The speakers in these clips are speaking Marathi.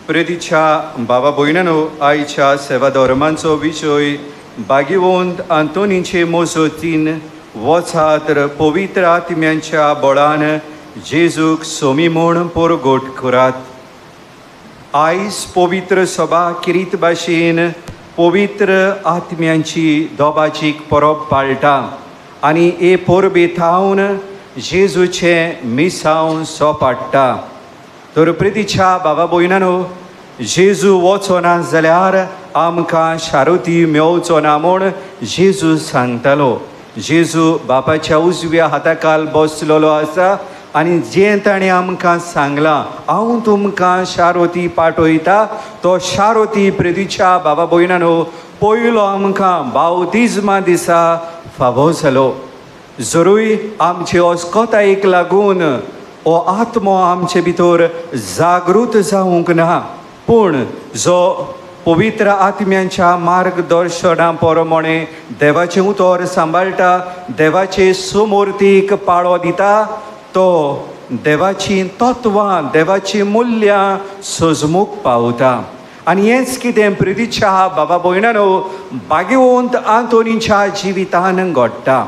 प्रेतीच्या बाबा भयणांनो, आयच्या सेवा धर्मांचो विशय भाग्यवंत आंतोनीचे मोजतीन वचात पवित्र आत्म्यांच्या बळान जेजूक सोमी म्हूण परगोट करात. आयज पवित्र सभा किरीत भाशेन पवित्र आत्म्यांची दोबाचीक परब पाळटा आनी हे परबेथावन जेजूचे मिसांव सोपाडटा. तर प्रितीच्या बाबा भयणांनो, जेजू वचो ना जाल्यार आमकां शारोती मेवचो ना म्हूण जेजू सांगतालो. जेजू बापाच्या उजव्या हाताखाल बसलेलो आसा आनी जें ताणें आमकां सांगलां, हांव तुमकां शारोती पाठयता, तो शारोती प्रितीच्या बाबा भयणांनो पयलो आमकां बावतिजमा दिसा फावो जालो. जरूय आमचे अस्कोतायेक लागून हो आत्मो आमचे भितर जागृत जावंक ना, पूण जो पवित्र आत्म्यांच्या मार्गदर्शना प्रमाणे देवाचें उतर सांबाळटा, देवाचे सुमूर्तीक पाळो दिता, तो देवाची तत्वां, देवाची मूल्यां सजमूक पावता. आनी हेंच कितें प्रितीच्या बाबा भयणांनो भाग्यवंत आंतोनीच्या जिवितान घडटा.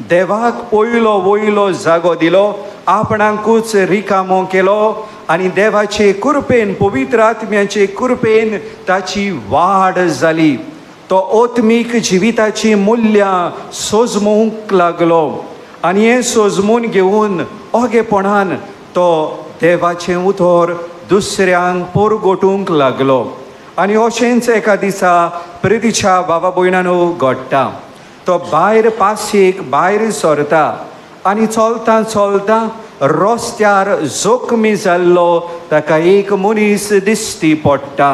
देवाक पयलो वयलो जागो दिलो, आपणाकूच रिकामो केलो आनी देवाचे कृपेन, पवित्र आत्म्याचे कृपेन ताची वाड जाली. तो आत्मीक जिविताची मूल्यां सजमूंक लागलो आनी हें सजमून घेवन ओगेपणान तो देवाचें उतर दुसऱ्यांक परगोटूंक लागलो. आनी अशेंच एका दिसा प्रितीच्या बाबा भयणांनो घडटा. तो भायर पासयेक भायर सरता आनी चलता चलता रस्त्यार जोखमी जाल्लो ताका एक मनीस दिश्टी पडटा.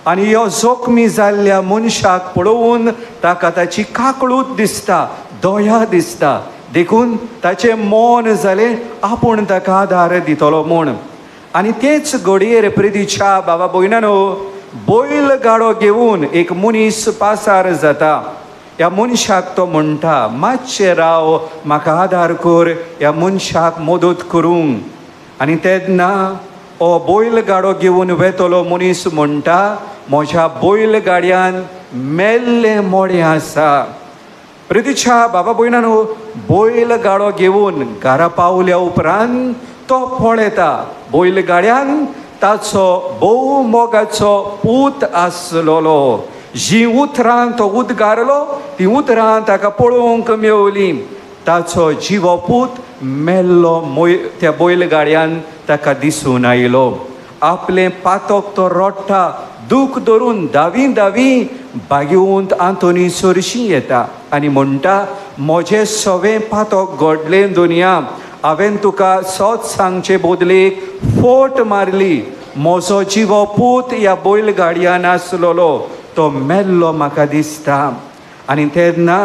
आनी ह्यो जोखमी जाल्ल्या मनशाक पळोवन ताका ताची काकळूत दिसता, दया दिसता. देखून ताचें मन जालें आपूण ताका आदार दितलो म्हूण. आनी तेच घडयेर प्रितीच्या बाबा भयणांनो बैल गाडो घेवन एक मनीस पासार जाता. ह्या मनशाक तो म्हणटा, मातशें राव, म्हाका आदार कर, ह्या मनशाक मदत करूंक. आनी तेन्ना हो बैल गाडो घेवन वेतलो मनीस म्हणटा, म्हज्या बैल गाडयान मेल्लें मोडें आसा. प्रितीच्या बाबा भयणांनो बैल गाडो घेवन घरा पावल्या उपरांत तो पळयता बैल गाड्यान ताचो भोव मोगाचो पूत आसलोलो. जी उतरां तो उदगारलो, ती उतरां ताका पळोवंक मेवली. ताचो जिवो पूत मेल्लो त्या बैल गाड्यान ताका दिसून आयलो. आपलें पातोक तो रडटा, दूख धरून दावी दावी भाग्यवंत आंतोनी सरशी येता आनी म्हणटा, म्हजें सवें पातोक घडलें दुनिया, हांवें तुका सोच सांगचे बदलेक फोट मारली. म्हजो जिवो पूत ह्या बैल गाडयान आसलोलो, तो मेल्लो म्हाका दिसता. आनी तेन्ना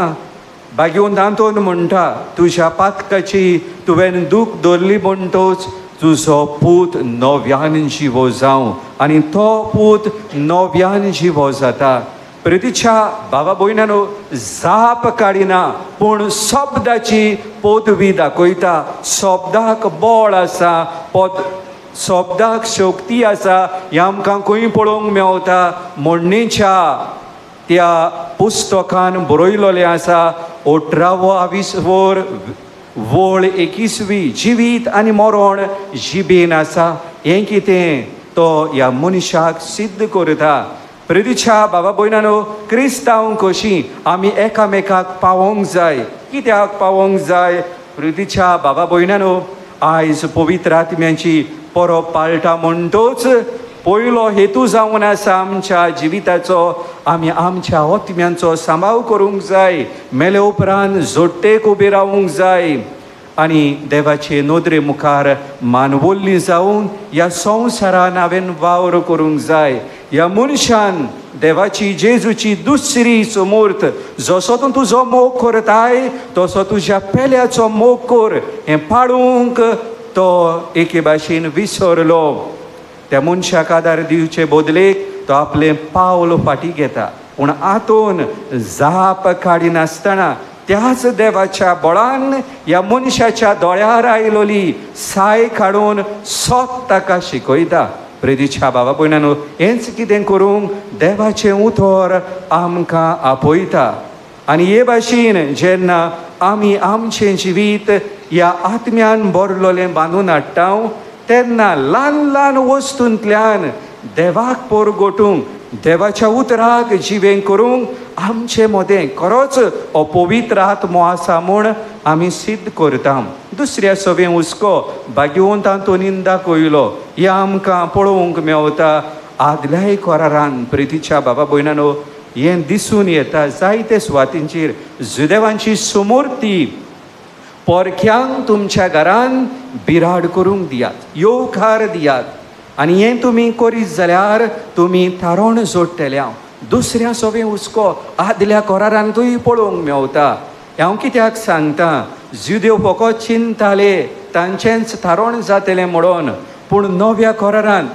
भाग्यवंत आंतोन म्हणटा, तुज्या पातकाची तुवें दूख धरली म्हणटोच तुजो पूत नव्यान जिवो जावं. आनी तो पूत नव्यान जिवो जाता. प्रितीच्या बाबा भयणांनो जाप काडिना, पूण शब्दाची पदवी दाखयता. शब्दाक बळ आसा, शब्दाक शक्ती आसा, हें आमकां खंय पळोवंक मेवता. म्हणणेच्या त्या पुस्तकान बरयलोलें आसा, 18वर वळ 21वी, जिवीत आनी मरण जिबेन आसा. हें कितें तो ह्या मनशाक सिद्ध करता. प्रितीच्या बाबा भयणांनो क्रिस्तांव कशीं आमी एकामेकाक पावोंक जाय. कित्याक पावोंक जाय? प्रितीच्या बाबा भयणांनो आयज पवित्र आत्म्याची परब पाळटा म्हणटोच पयलो हेतू जावन आसा आमच्या जिविताचो, आमी आमच्या आत्म्यांचो सांबाळ करूंक जाय. मेले उपरांत जोडटेक उबे रावूंक जाय आनी देवाचे नदरे मुखार मानवल्ली जावन ह्या संवसारान हांवें वावर करूंक जाय. ह्या मनशान देवाची जेजूची दुसरी समूर्त, जसो तूं तुजो मोग करताय तसो तुज्या पेल्याचो मोग कर, हें पाळूंक तो एके भाशेन विसरलो. त्या मनशाक आदार दिवचे बदलेक तो आपलें पावल फाटीं घेता. पूण आतून जाप काडिनासतना त्याच देवाच्या बळान ह्या मनशाच्या दोळ्यार आयलोली साय काडून सोत ताका शिकयता. प्रेदिच्या बाबा भयणानो, हेंच कितें करूंक देवाचें उतर आमकां आपयता. आनी हे भाशेन जेन्ना आमी आमचें जिवीत ह्या आत्म्यान भरलोलें बांदून हाडटा, तेन्ना ल्हान ल्हान वस्तूंतल्यान देवाक परगटूंक, देवाच्या उतराक जिवें करूंक आमचे मदें खरोच हो पवित्र आत्मो आसा म्हूण आमी सिद्ध करता. दुसऱ्या सवें हुस्को भाग्यवंतान तोनीन दाखयलो हें आमकां पळोवंक मेवता. आदल्याय कोरारान प्रितीच्या बाबा भयणानो, हें दिसून येता जायते सुवातींचेर जुदेवांची सुमूर्ती पोरख्यांक तुमच्या घरान बिराड करूंक दियात, येवकार दियात. आनी हें तुमी करीत जाल्यार तुमी थारोण जोडटल्या. दुसऱ्या सवें हुस्को आदल्या कोरारांतूय पळोवंक मेवता. हांव कित्याक सांगता, जुदेव फकत चिंताले तांचेंच थारोण जातलें म्हणून, पूण नव्या कोरारान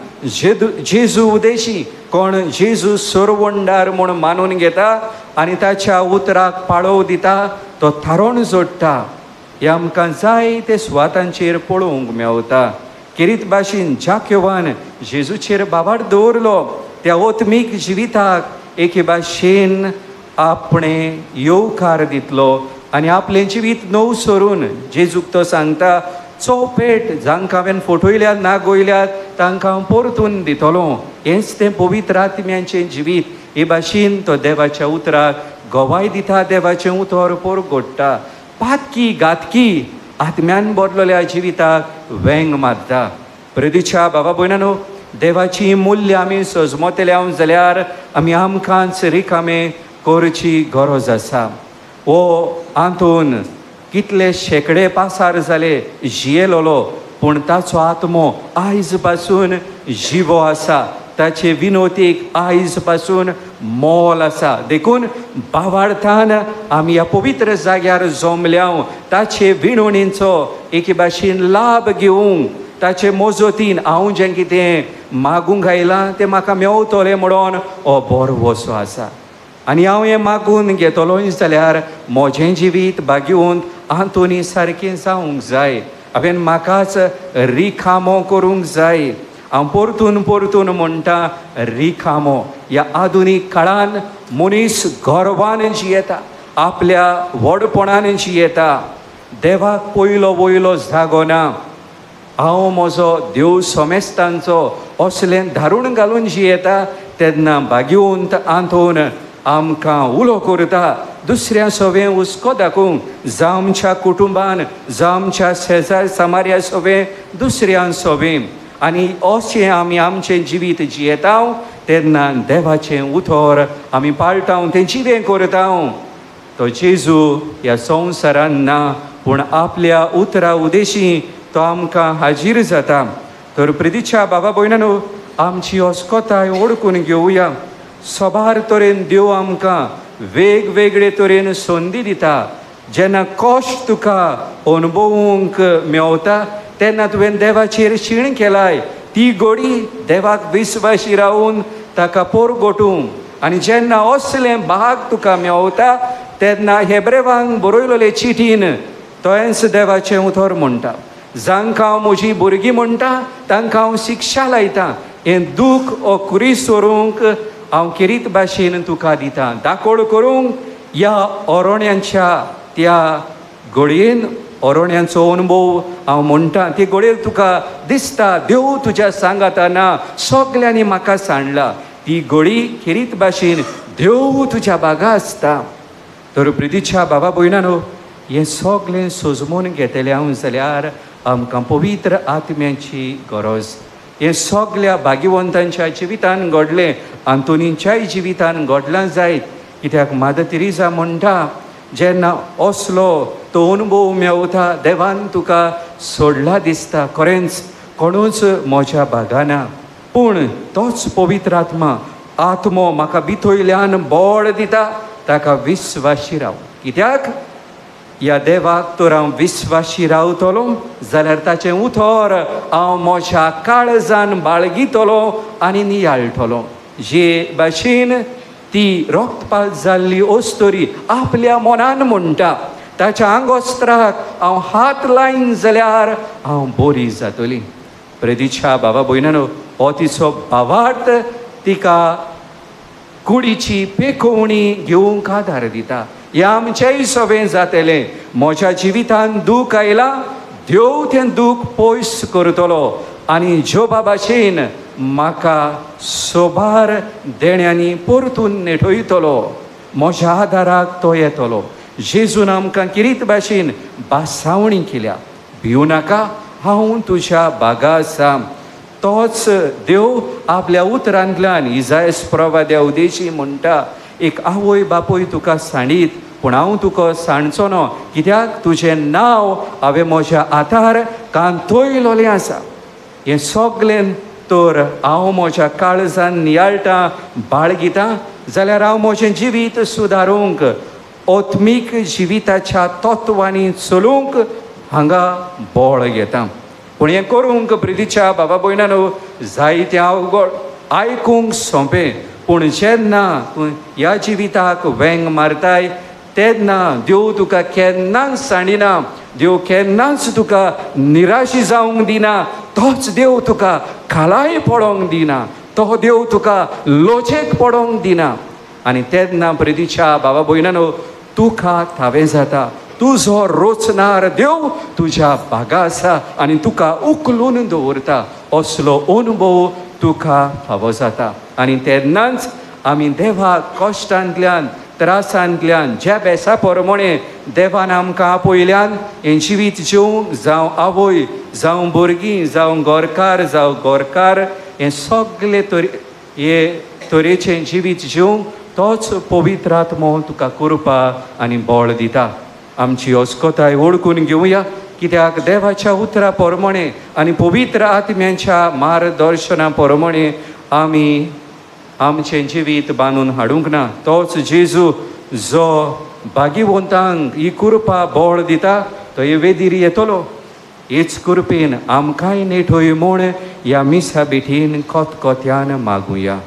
जेजू उदेशी कोण जेजू सोरवंडार म्हूण मानून घेता आनी ताच्या उतराक पाळव दिता, तो थारोण जोडटा. हें आमकां जायते सुवातांचेर पळोवंक मेवता. किरीत भाशेन ज्या केव्हान जेजूचेर बाबाड दवरलो त्या ओत्मीक जिविताक एके भाशेन आपणें येवकार दितलो आनी आपलें जिवीत नव सरून जेजूक तो सांगता, चौपेट जांकां हांवें फटयल्यात ना गोयल्यात तांकां परतून दितलो. हेंच तें पवित्र आत्म्याचें जिवीत. हे भाशेन तो देवाच्या उतराक गोवाय दिता, देवाचें उतर परगट्टा. पातकी घातकी आत्म्यान भरलेल्या जिविताक वेंग मारता. प्रेदिच्या बाबा भयणानो, देवाची मूल्य आमी सजमतल्या जाल्यार आमी आमकांच रिकामे करची गरज आसा. हो हातून कितले शेकडे पासार जाले जियेलोलो, पूण ताचो आत्मो आयज पासून जिवो आसा. ताचे विनोतीक आयज पासून मोल आसा. देखून भावार्थान आमी ह्या पवित्र जाग्यार जमल्या ताचे विणवणींचो एके भाशेन लाभ घेवंक, ताचे मोजतीन हांव जें कितें मागूंक आयलां तें म्हाका मेवतलें म्हणून हो बरो वसो आसा. आनी हांव हें मागून घेतलोय जाल्यार म्हजें जिवीत भाग्यवंत हातूंनी सारकें जावंक जाय. हांवें म्हाकाच रिकामो करूंक जाय. हांव परतून परतून म्हणटा, रिकामो. ह्या आधुनीक काळान मनीस गर्वान जियेता, आपल्या व्हडपणान जियेता. देवाक पयलो वयलो जागो ना. हांव म्हजो देव सोमेस्तांचो असलें धारून घालून जियेता, तेन्ना भाग्यवंत हातून आमकां उलो करता. दुसऱ्या सवें हुस्को दाखोवंक, जावं आमच्या कुटुंबान, जावं आमच्या शेजार समार्या सवें, दुसऱ्या सवें. आनी अशें आमी आमचें जिवीत जियेता तेन्ना देवाचें उतर आमी पाळटा, तें जिवें करता. तो जेजू ह्या संवसारान ना, पूण आपल्या उतरा उदेशी तो आमकां हाजीर जाता. तर प्रितीच्या बाबा भयणानो, आमची अस्कोताय ओळखून घेवया. सोबार तरेन देव आमकां वेगवेगळे तरेन संदी दिता. जेन्ना कश्ट तुका अनुभवूंक मेवता तेन्ना तुवें देवाचेर शीण केलाय, ती घडी देवाक विस्वाशी रावून ताका परगटूंक. आनी जेन्ना असलें भाग तुका मेवता तेन्ना हेब्रेवांक बरयलोले चिठीन तोयेंच देवाचें उतर म्हणटा. जांकां हांव म्हजीं भुरगीं म्हणटा तांकां हांव शिक्षा लायतां. हें दूख ओ कुरीस व्हरूंक हांव किरीत भाशेन तुका दितां. दाखोड करूंक ह्या ओरोण्यांच्या त्या घडयेन ओरोण्यांचो अनुभव हांव म्हणटा. ती घडये तुका दिसता देव तुज्या सांगाता ना, सगल्यांनी म्हाका सांडला. ती घडी किरीत भाशेन देव तुज्या बागा आसता. तर प्रितीच्या बाबा भयणानो, हें सगलें सजमून घेतलें हांव जाल्यार आमकां पवित्र आत्म्याची गरज. हें सगल्या भाग्यवंतांच्या जिवितान घडलें, आंतोनीच्याय जिवितान घडलां जायत. कित्याक मादर तेरेसा म्हणटा, जेन्ना असलो तो अनुभव मेवता, देवान तुका सोडला दिसता, खरेंच कोणूच म्हज्या बागाना, पूण तोच पवित्र आत्मो म्हाका भितरल्यान बळ दिता. ताका विस्वाशी राव. कित्याक ह्या देवाक तर हांव विस्वाशी रावतलो जाल्यार ताचें उतर हांव म्हज्या काळजान बाळगितलो आनी नियाळटलो. जे भाशेन ती रक्तपात जाल्ली ओस्तोरी आपल्या मनान म्हणटा, ताच्या आंगोस्त्राक हांव हात लायन जाल्यार हांव बरी जातली. प्रेदिच्या बाबा भयणानो, हो तिचो भावार्थ तिका कुडीची पेखोवणी घेवंक आदार दिता. हे आमचेय सवें जातलें. म्हज्या जिवितान दूख आयलां, देव तें दूख पयस करतलो आनी ज्यो बाबाशेन म्हाका सोबार देण्यांनी परतून नेटयतलो. म्हज्या आदाराक तो येतलो. जेजून आमकां किरीत भाशेन बासावणी केल्या. भिवू नाका, हांव तुज्या बागा आसा. तोच देव आपल्या उतरांतल्यान इजायस प्रवाद्या उदेशी म्हणटा, एक आवय बापूय तुका सांडीत, पूण हांव तुका सांडचो न्हय, कित्याक तुजें नांव हांवें म्हज्या आतार कांतयलोलें आसा. हें सगलें तर हांव म्हज्या काळजान नियाळटां, बाळगितां, जाल्यार हांव म्हजें जिवीत सुदारूंक, ओत्मीक जिविताच्या तत्वांनी चलूंक हांगा बोळ घेता. पूण हें करूंक प्रितीच्या बाबा भयणानो, जायतें अवघड, आयकूंक सोंपें. पूण जेन्ना तूं ह्या जिविताक वेंग मारताय तेन्ना देव तुका केन्नाच सांडिना. देव केन्नाच तुका निराशी जावंक दिना. तोच देव तुका खालाय पडोंक दिना. तो देव तुका लोचेक पडोंक दिना. आनी तेन्ना प्रितीच्या बाबा भयणानो, तुका थावें जाता. तुजो रोचनार देव तुज्या बागा आसा आनी तुका उखलून दवरता. असलो अनुभव तुका फावो जाता. आनी तेन्नाच आमी देवाक कश्टांतल्यान, त्रासांतल्यान, ज्या बेसा प्रमाणे देवान आमकां आपयल्यान हें जिवीत जिवंक, जावं आवय, जावं भुरगीं, जावं गोरकार, हें सगलें हे तरेचें जिवीत जिवंक तोच पवित्र आत्मो तुका कृपा आनी बळ दिता. आमची अस्कोताय ओळखून घेवया, कित्याक देवाच्या उतरा प्रमाणे आनी पवित्र आत्म्याच्या मार्गदर्शना प्रमाणे आमी आमचें जिवीत बांदून हाडूंक ना. तोच जेजू जो भागिवंतांक ही कृपा बळ दिता, तो हे वेदीर येतलो. हेच कृपेन आमकांय नेटोय म्हूण ह्या मिसा बेठीन कोतकोत्यान मागुया.